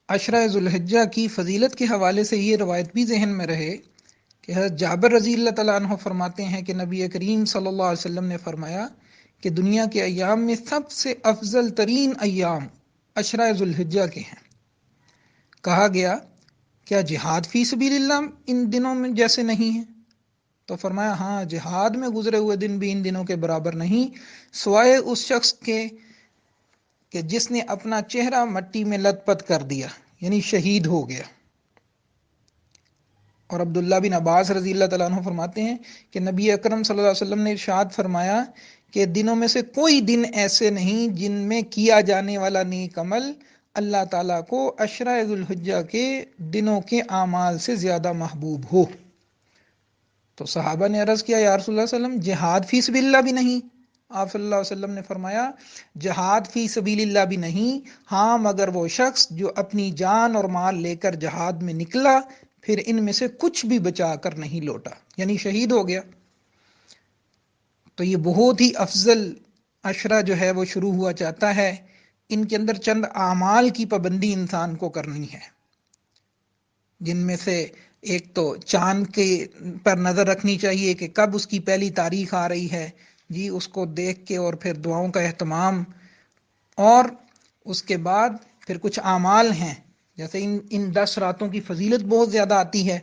عشرہ ذوالحجہ کی فضیلت کے حوالے سے یہ روایت بھی ذہن میں رہے کہ حضرت جابر رضی اللہ تعالیٰ عنہ فرماتے ہیں کہ نبی کریم صلی اللہ علیہ وسلم نے فرمایا کہ دنیا کے ایام میں سب سے افضل ترین ایام عشرہ ذوالحجہ کے ہیں۔ کہا گیا کیا جہاد فی سبیل اللہ ان دنوں میں جیسے نہیں ہے؟ تو فرمایا ہاں، جہاد میں گزرے ہوئے دن بھی ان دنوں کے برابر نہیں، سوائے اس شخص کے کہ جس نے اپنا چہرہ مٹی میں لت پت کر دیا، یعنی شہید ہو گیا۔ اور عبداللہ بن عباس رضی اللہ تعالیٰ عنہ فرماتے ہیں کہ نبی اکرم صلی اللہ علیہ وسلم نے ارشاد فرمایا کہ دنوں میں سے کوئی دن ایسے نہیں جن میں کیا جانے والا نیک عمل اللہ تعالیٰ کو عشرہ ذوالحجہ کے دنوں کے اعمال سے زیادہ محبوب ہو۔ تو صحابہ نے عرض کیا یا رسول اللہ صلی اللہ علیہ وسلم جہاد فی سبیل اللہ بھی نہیں؟ آپ صلی اللہ علیہ وسلم نے فرمایا جہاد فی سبیل اللہ بھی نہیں، ہاں مگر وہ شخص جو اپنی جان اور مال لے کر جہاد میں نکلا پھر ان میں سے کچھ بھی بچا کر نہیں لوٹا، یعنی شہید ہو گیا۔ تو یہ بہت ہی افضل عشرہ جو ہے وہ شروع ہوا چاہتا ہے۔ ان کے اندر چند اعمال کی پابندی انسان کو کرنی ہے، جن میں سے ایک تو چاند کے پر نظر رکھنی چاہیے کہ کب اس کی پہلی تاریخ آ رہی ہے، جی اس کو دیکھ کے اور پھر دعاؤں کا اہتمام، اور اس کے بعد پھر کچھ اعمال ہیں جیسے ان 10 راتوں کی فضیلت بہت زیادہ آتی ہے۔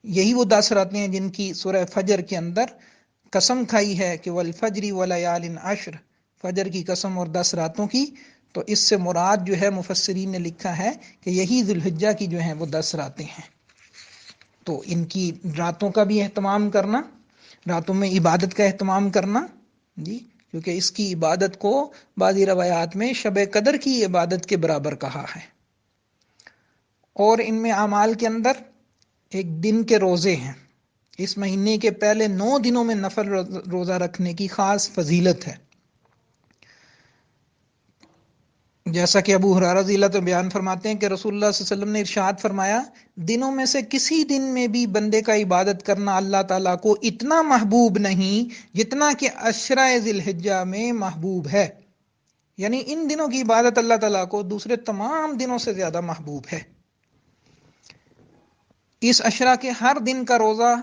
یہی وہ 10 راتیں ہیں جن کی سورہ فجر کے اندر قسم کھائی ہے کہ والفجر ولیال عشر، فجر کی قسم اور 10 راتوں کی۔ تو اس سے مراد جو ہے مفسرین نے لکھا ہے کہ یہی ذوالحجہ کی جو ہیں وہ 10 راتیں ہیں۔ تو ان کی راتوں کا بھی اہتمام کرنا، راتوں میں عبادت کا اہتمام کرنا، جی کیونکہ اس کی عبادت کو بعضی روایات میں شب قدر کی عبادت کے برابر کہا ہے۔ اور ان میں اعمال کے اندر ایک دن کے روزے ہیں۔ اس مہینے کے پہلے 9 دنوں میں نفل روزہ رکھنے کی خاص فضیلت ہے، جیسا کہ ابو ہریرہ رضی اللہ عنہ بیان فرماتے ہیں کہ رسول اللہ صلی اللہ علیہ وسلم نے ارشاد فرمایا دنوں میں سے کسی دن میں بھی بندے کا عبادت کرنا اللہ تعالیٰ کو اتنا محبوب نہیں جتنا کہ عشرہ ذوالحجہ میں محبوب ہے، یعنی ان دنوں کی عبادت اللہ تعالیٰ کو دوسرے تمام دنوں سے زیادہ محبوب ہے۔ اس عشرہ کے ہر دن کا روزہ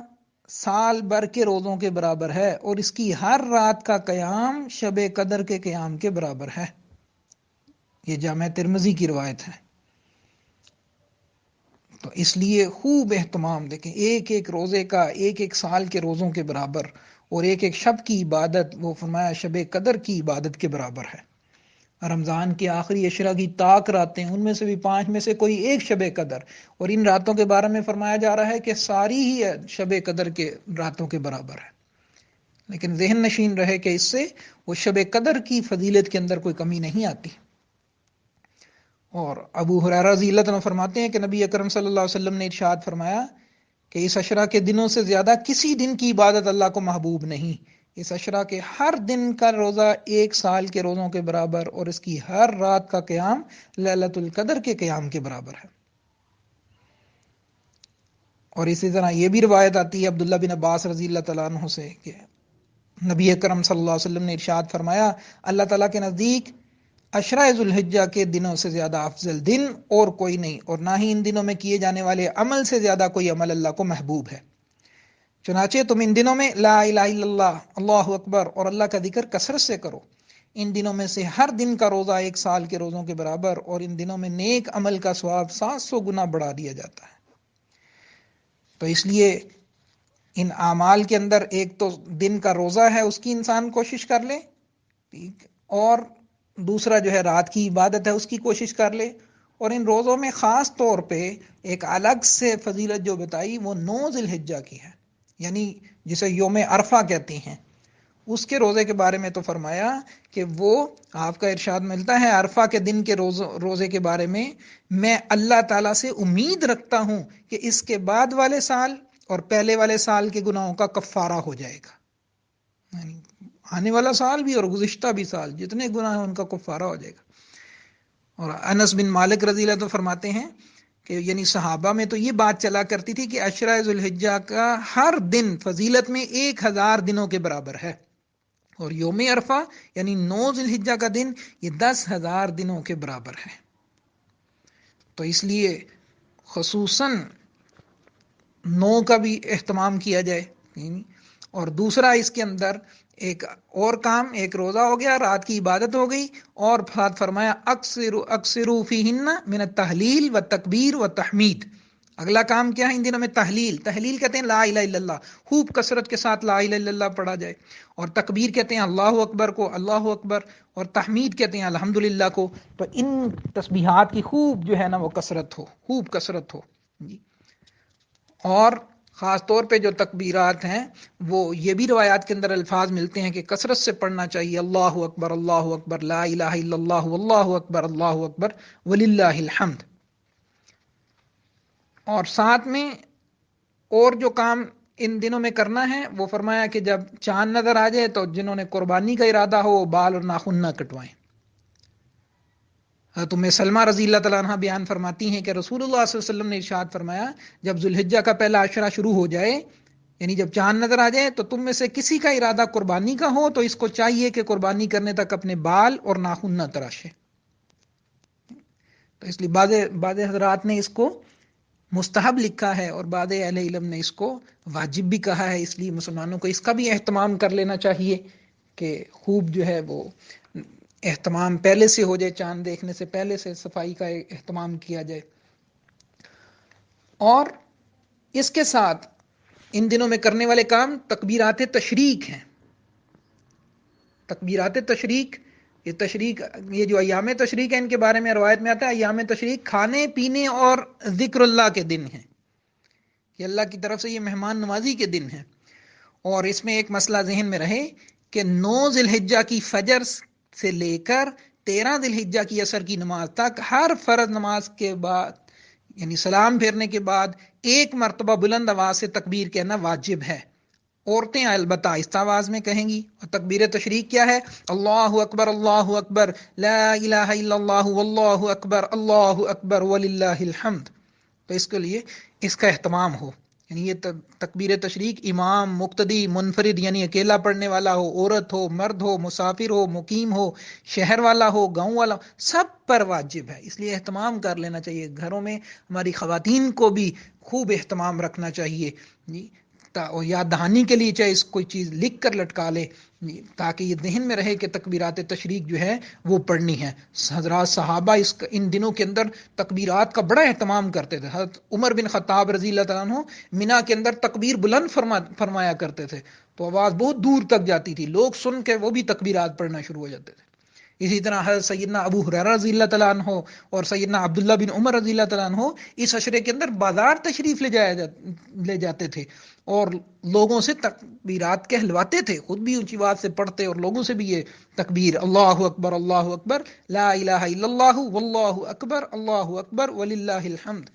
سال بھر کے روزوں کے برابر ہے، اور اس کی ہر رات کا قیام شب قدر کے قیام کے برابر ہے۔ یہ جامع ترمذی کی روایت ہے۔ تو اس لیے خوب اہتمام، دیکھیں ایک ایک روزے کا ایک ایک سال کے روزوں کے برابر، اور ایک ایک شب کی عبادت وہ فرمایا شب قدر کی عبادت کے برابر ہے۔ رمضان کی آخری عشرہ کی طاق راتیں، ان میں سے بھی 5 میں سے کوئی ایک شب قدر، اور ان راتوں کے بارے میں فرمایا جا رہا ہے کہ ساری ہی شب قدر کے راتوں کے برابر ہے۔ لیکن ذہن نشین رہے کہ اس سے وہ شب قدر کی فضیلت کے اندر کوئی کمی نہیں آتی۔ اور ابو ہریرہ رضی اللہ عنہ فرماتے ہیں کہ نبی اکرم صلی اللہ علیہ وسلم نے ارشاد فرمایا کہ اس عشرہ کے دنوں سے زیادہ کسی دن کی عبادت اللہ کو محبوب نہیں۔ اس عشرہ کے ہر دن کا روزہ 1 سال کے روزوں کے برابر، اور اس کی ہر رات کا قیام لیلۃ القدر کے قیام کے برابر ہے۔ اور اسی طرح یہ بھی روایت آتی ہے عبداللہ بن عباس رضی اللہ تعالیٰ عنہ سے کہ نبی اکرم صلی اللہ علیہ وسلم نے ارشاد فرمایا اللہ تعالیٰ کے نزدیک عشرہ ذوالحجہ کے دنوں سے زیادہ افضل دن اور کوئی نہیں، اور نہ ہی ان دنوں میں کیے جانے والے عمل سے زیادہ کوئی عمل اللہ کو محبوب ہے۔ چنانچہ تم ان دنوں میں لا الہ الا اللہ، اللہ اکبر اور اللہ کا ذکر کثرت سے کرو۔ ان دنوں میں سے ہر دن کا روزہ 1 سال کے روزوں کے برابر، اور ان دنوں میں نیک عمل کا ثواب 700 گنا بڑھا دیا جاتا ہے۔ تو اس لیے ان اعمال کے اندر ایک تو دن کا روزہ ہے، اس کی انسان کوشش کر لے، ٹھیک، اور دوسرا جو ہے رات کی عبادت ہے اس کی کوشش کر لے۔ اور ان روزوں میں خاص طور پہ ایک الگ سے فضیلت جو بتائی وہ 9 ذوالحجہ کی ہے، یعنی جسے یوم عرفہ کہتے ہیں، اس کے روزے کے بارے میں تو فرمایا کہ وہ آپ کا ارشاد ملتا ہے عرفہ کے دن کے روزے کے بارے میں اللہ تعالیٰ سے امید رکھتا ہوں کہ اس کے بعد والے سال اور پہلے والے سال کے گناہوں کا کفارہ ہو جائے گا، یعنی آنے والا سال بھی اور گزشتہ بھی سال جتنے گناہ ہیں ان کا کفارہ ہو جائے گا۔ اور انس بن مالک رضی اللہ عنہ فرماتے ہیں کہ یعنی صحابہ میں تو یہ بات چلا کرتی تھی کہ عشرہ ذوالحجہ کا ہر دن فضیلت میں 1000 دنوں کے برابر ہے، اور یوم عرفہ یعنی 9 ذوالحجہ کا دن یہ 10,000 دنوں کے برابر ہے۔ تو اس لیے خصوصاً 9 کا بھی اہتمام کیا جائے. اور دوسرا اس کے اندر ایک اور کام، ایک روزہ ہو گیا، رات کی عبادت ہو گئی، اور فرمایا اکثروا فیہن من التحلیل والتکبیر والتحمید. اگلا کام کیا ہے ان دنوں میں؟ تحلیل. تحلیل کہتے ہیں لا الہ الا اللہ، خوب کثرت کے ساتھ لا الہ الا اللہ پڑھا جائے. اور تکبیر کہتے ہیں اللہ اکبر کو، اللہ اکبر. اور تحمید کہتے ہیں الحمدللہ کو. تو ان تسبیحات کی خوب جو ہے نا وہ کثرت ہو، خوب کثرت ہو جی. اور خاص طور پہ جو تکبیرات ہیں وہ یہ بھی روایات کے اندر الفاظ ملتے ہیں کہ کثرت سے پڑھنا چاہیے. اللہ اکبر، اللہ اکبر، لا الہ الا اللہ، واللہ اکبر، اللہ اکبر، وللہ الحمد. اور ساتھ میں اور جو کام ان دنوں میں کرنا ہے وہ فرمایا کہ جب چاند نظر آ جائے تو جنہوں نے قربانی کا ارادہ ہو وہ بال اور ناخن نہ کٹوائیں. حضرت ام سلمہ رضی اللہ تعالیٰ عنہ بیان فرماتی ہیں کہ رسول اللہ صلی اللہ علیہ وسلم نے ارشاد فرمایا جب ذوالحجہ کا پہلا عشرہ شروع ہو جائے، یعنی جب چاند نظر آ جائے، تو تم میں سے کسی کا ارادہ قربانی کا ہو تو اس کو چاہیے کہ قربانی کرنے تک اپنے بال اور ناخن نہ تراشے. تو اس لیے بعض حضرات نے اس کو مستحب لکھا ہے اور بعض اہل علم نے اس کو واجب بھی کہا ہے. اس لیے مسلمانوں کو اس کا بھی اہتمام کر لینا چاہیے کہ خوب جو ہے وہ اہتمام پہلے سے ہو جائے، چاند دیکھنے سے پہلے سے صفائی کا اہتمام کیا جائے. اور اس کے ساتھ ان دنوں میں کرنے والے کام تکبیرات تشریق ہیں. تکبیرات تشریق، یہ جو ایام تشریق ہیں ان کے بارے میں روایت میں آتا ہے ایام تشریق کھانے پینے اور ذکر اللہ کے دن ہیں، کہ اللہ کی طرف سے یہ مہمان نوازی کے دن ہیں. اور اس میں ایک مسئلہ ذہن میں رہے کہ 9 ذی الحجہ کی فجر سے لے کر 13 ذی الحجہ کی عصر کی نماز تک ہر فرض نماز کے بعد، یعنی سلام پھیرنے کے بعد، ایک مرتبہ بلند آواز سے تکبیر کہنا واجب ہے. عورتیں البتہ آہستہ آواز میں کہیں گی. اور تکبیر تشریق کیا ہے؟ اللہ اکبر، اللہ اکبر، لا الہ الا اللہ، واللہ اکبر، اللہ اکبر، وللہ الحمد. تو اس کے لیے اس کا اہتمام ہو. یعنی یہ تکبیر تشریق امام، مقتدی، منفرد یعنی اکیلا پڑھنے والا ہو، عورت ہو، مرد ہو، مسافر ہو، مقیم ہو، شہر والا ہو، گاؤں والا ہو، سب پر واجب ہے. اس لیے اہتمام کر لینا چاہیے. گھروں میں ہماری خواتین کو بھی خوب اہتمام رکھنا چاہیے جی. یاد دہانی کے لیے چاہے اس کوئی چیز لکھ کر لٹکا لے تاکہ یہ ذہن میں رہے کہ تکبیرات تشریق جو ہے وہ پڑھنی ہے. حضرات صحابہ ان دنوں کے اندر تکبیرات کا بڑا اہتمام کرتے تھے. حضرت عمر بن خطاب رضی اللہ تعالیٰ عنہ مینا کے اندر تکبیر بلند فرمایا کرتے تھے تو آواز بہت دور تک جاتی تھی، لوگ سن کے وہ بھی تکبیرات پڑھنا شروع ہو جاتے تھے. اسی طرح حضرت سیدنا ابو ہریرہ رضی اللہ تعالیٰ عنہ اور سیدنا عبداللہ بن عمر رضی اللہ تعالیٰ عنہ اس عشرے کے اندر بازار تشریف لے جاتے تھے اور لوگوں سے تکبیرات کہلواتے تھے، خود بھی اونچی آواز سے پڑھتے اور لوگوں سے بھی یہ تکبیر اللہ اکبر، لا الہ الا اللہ، واللہ اکبر، اللہ اکبر، وللہ الحمد،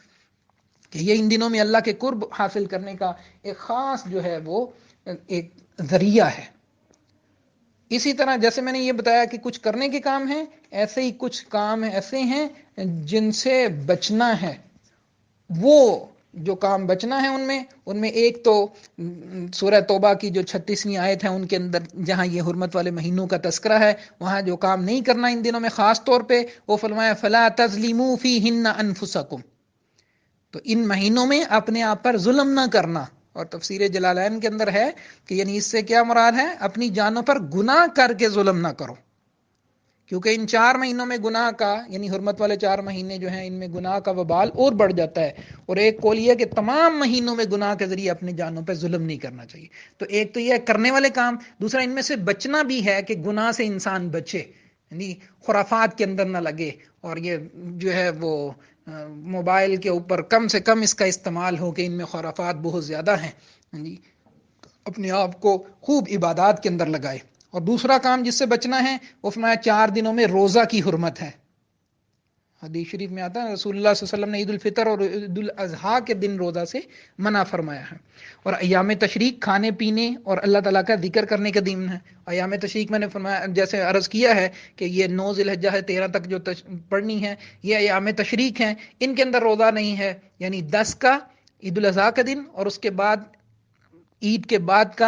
کہ یہ ان دنوں میں اللہ کے قرب حاصل کرنے کا ایک خاص جو ہے وہ ایک ذریعہ ہے. اسی طرح جیسے میں نے یہ بتایا کہ کچھ کرنے کے کام ہیں، ایسے ہی کچھ کام ایسے ہیں جن سے بچنا ہے. وہ جو کام بچنا ہے ان میں ایک تو سورہ توبہ کی جو 36ویں آیت ہے ان کے اندر جہاں یہ حرمت والے مہینوں کا تذکرہ ہے، وہاں جو کام نہیں کرنا ان دنوں میں خاص طور پہ وہ فرمایا فلا تظلموا فیہن انفسکم. تو ان مہینوں میں اپنے آپ پر ظلم نہ کرنا. اور تفسیر جلالین کے اندر ہے کہ یعنی اس سے کیا مراد ہے؟ اپنی جانوں پر گناہ کر کے ظلم نہ کرو، کیونکہ ان 4 مہینوں میں گناہ کا، یعنی حرمت والے 4 مہینے جو ہیں ان میں گناہ کا وبال اور بڑھ جاتا ہے. اور ایک قول یہ کہ تمام مہینوں میں گناہ کے ذریعے اپنی جانوں پہ ظلم نہیں کرنا چاہیے. تو ایک تو یہ کرنے والے کام، دوسرا ان میں سے بچنا بھی ہے کہ گناہ سے انسان بچے، یعنی خرافات کے اندر نہ لگے. اور یہ جو ہے وہ موبائل کے اوپر کم سے کم اس کا استعمال ہو کہ ان میں خرافات بہت زیادہ ہیں. اپنے آپ کو خوب عبادات کے اندر لگائے. اور دوسرا کام جس سے بچنا ہے وہ فرمایا 4 دنوں میں روزہ کی حرمت ہے. حدیث شریف میں آتا ہے رسول اللہ صلی اللہ علیہ وسلم نے عید الفطر اور عید الاضحیٰ کے دن روزہ سے منع فرمایا ہے. اور ایام تشریق کھانے پینے اور اللہ تعالیٰ کا ذکر کرنے کا دن ہے. ایام تشریق میں نے فرمایا جیسے عرض کیا ہے کہ یہ 9 ذی الحجہ ہے 13 تک جو پڑھنی ہے یہ ایام تشریق ہیں، ان کے اندر روزہ نہیں ہے. یعنی 10 کا عید الاضحیٰ کا دن اور اس کے بعد عید کے بعد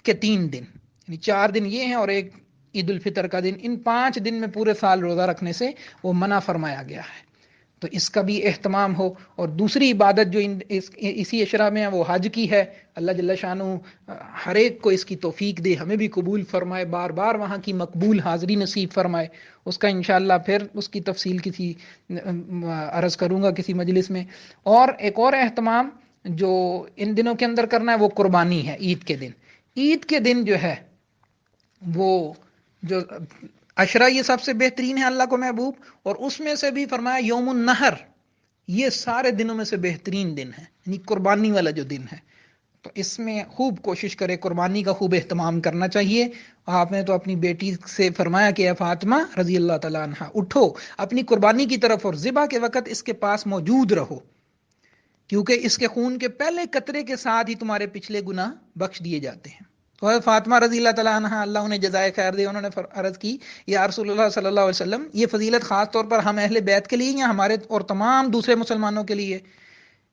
کے 3 دن، یعنی 4 دن یہ ہیں اور ایک عید الفطر کا دن. ان 5 دن میں پورے سال روزہ رکھنے سے وہ منع فرمایا گیا ہے. تو اس کا بھی اہتمام ہو. اور دوسری عبادت جو اسی اشرا میں ہے وہ حج کی ہے. اللہ جل شانہ ہر ایک کو اس کی توفیق دے, ہمیں بھی قبول فرمائے, بار بار وہاں کی مقبول حاضری نصیب فرمائے. اس کا انشاءاللہ پھر اس کی تفصیل کسی عرض کروں گا کسی مجلس میں. اور ایک اور اہتمام جو ان دنوں کے اندر کرنا ہے وہ قربانی ہے. عید کے دن, عید کے دن جو ہے وہ جو عشرہ یہ سب سے بہترین ہے اللہ کو محبوب, اور اس میں سے بھی فرمایا یوم النحر, یہ سارے دنوں میں سے بہترین دن ہے, یعنی قربانی والا جو دن ہے. تو اس میں خوب کوشش کرے, قربانی کا خوب اہتمام کرنا چاہیے. آپ نے تو اپنی بیٹی سے فرمایا کہ اے فاطمہ رضی اللہ تعالیٰ عنہ, اٹھو اپنی قربانی کی طرف اور ذبح کے وقت اس کے پاس موجود رہو, کیونکہ اس کے خون کے پہلے قطرے کے ساتھ ہی تمہارے پچھلے گناہ بخش دیے جاتے ہیں. تو فاطمہ رضی اللہ تعالیٰ عنہ, اللہ انہیں جزائے خیر دے, انہوں نے عرض کی یا رسول اللہ صلی اللہ علیہ وسلم, یہ فضیلت خاص طور پر ہم اہل بیت کے لیے یا ہمارے اور تمام دوسرے مسلمانوں کے لیے؟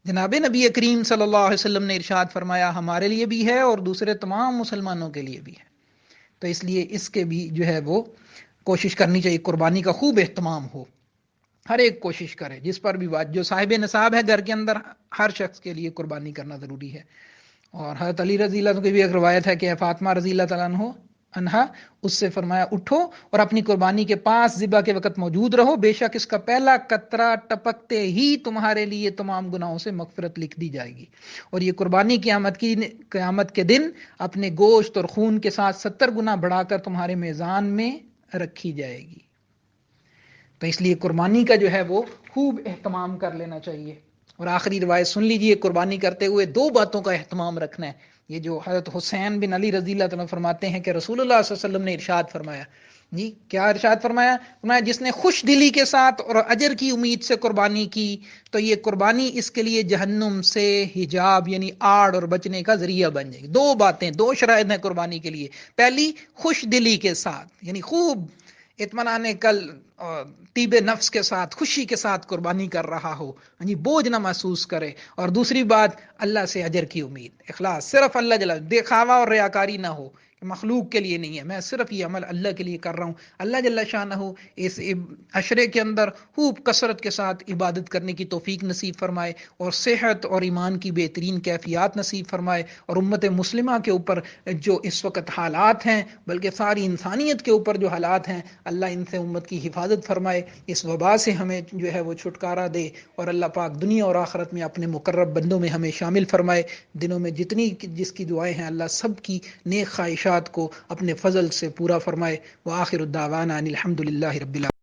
جناب نبی کریم صلی اللہ علیہ وسلم نے ارشاد فرمایا ہمارے لیے بھی ہے اور دوسرے تمام مسلمانوں کے لیے بھی ہے. تو اس لیے اس کے بھی جو ہے وہ کوشش کرنی چاہیے, قربانی کا خوب اہتمام ہو. ہر ایک کوشش کرے, جس پر بھی بات, جو صاحب نصاب ہے گھر کے اندر, ہر شخص کے لیے قربانی کرنا ضروری ہے. اور حضرت علی رضی اللہ عنہ کی بھی ایک روایت ہے کہ فاطمہ رضی اللہ تعالیٰ عنہا اس سے فرمایا اٹھو اور اپنی قربانی کے پاس ذبح کے وقت موجود رہو, بے شک اس کا پہلا قطرہ ٹپکتے ہی تمہارے لیے تمام گناہوں سے مغفرت لکھ دی جائے گی. اور یہ قربانی قیامت کے دن اپنے گوشت اور خون کے ساتھ 70 گنا بڑھا کر تمہارے میزان میں رکھی جائے گی. تو اس لیے قربانی کا جو ہے وہ خوب اہتمام کر لینا چاہیے. اور آخری روایت سن لیجئے, قربانی کرتے ہوئے 2 باتوں کا اہتمام رکھنا ہے. یہ جو حضرت حسین بن علی رضی اللہ عنہ فرماتے ہیں کہ رسول اللہ صلی اللہ علیہ وسلم نے ارشاد فرمایا, جی کیا ارشاد فرمایا؟ فرمایا جس نے خوش دلی کے ساتھ اور اجر کی امید سے قربانی کی تو یہ قربانی اس کے لیے جہنم سے حجاب یعنی آڑ اور بچنے کا ذریعہ بن جائے گی. 2 باتیں, 2 شرائط ہیں قربانی کے لیے. پہلی, خوش دلی کے ساتھ, یعنی خوب اطمینان طیب نفس کے ساتھ, خوشی کے ساتھ قربانی کر رہا ہو, یعنی بوجھ نہ محسوس کرے. اور دوسری بات, اللہ سے اجر کی امید, اخلاص, صرف اللہ جل, دکھاوا اور ریاکاری نہ ہو, مخلوق کے لیے نہیں ہے, میں صرف یہ عمل اللہ کے لیے کر رہا ہوں. اللہ جل شانہ اس عشرے کے اندر خوب کثرت کے ساتھ عبادت کرنے کی توفیق نصیب فرمائے, اور صحت اور ایمان کی بہترین کیفیات نصیب فرمائے. اور امت مسلمہ کے اوپر جو اس وقت حالات ہیں, بلکہ ساری انسانیت کے اوپر جو حالات ہیں, اللہ ان سے امت کی حفاظت فرمائے, اس وبا سے ہمیں جو ہے وہ چھٹکارا دے, اور اللہ پاک دنیا اور آخرت میں اپنے مقرب بندوں میں ہمیں شامل فرمائے. دنوں میں جتنی جس کی دعائیں ہیں اللہ سب کی نیک خواہشات کو اپنے فضل سے پورا فرمائے. وآخر الدعوانا ان الحمد للہ رب العالمین.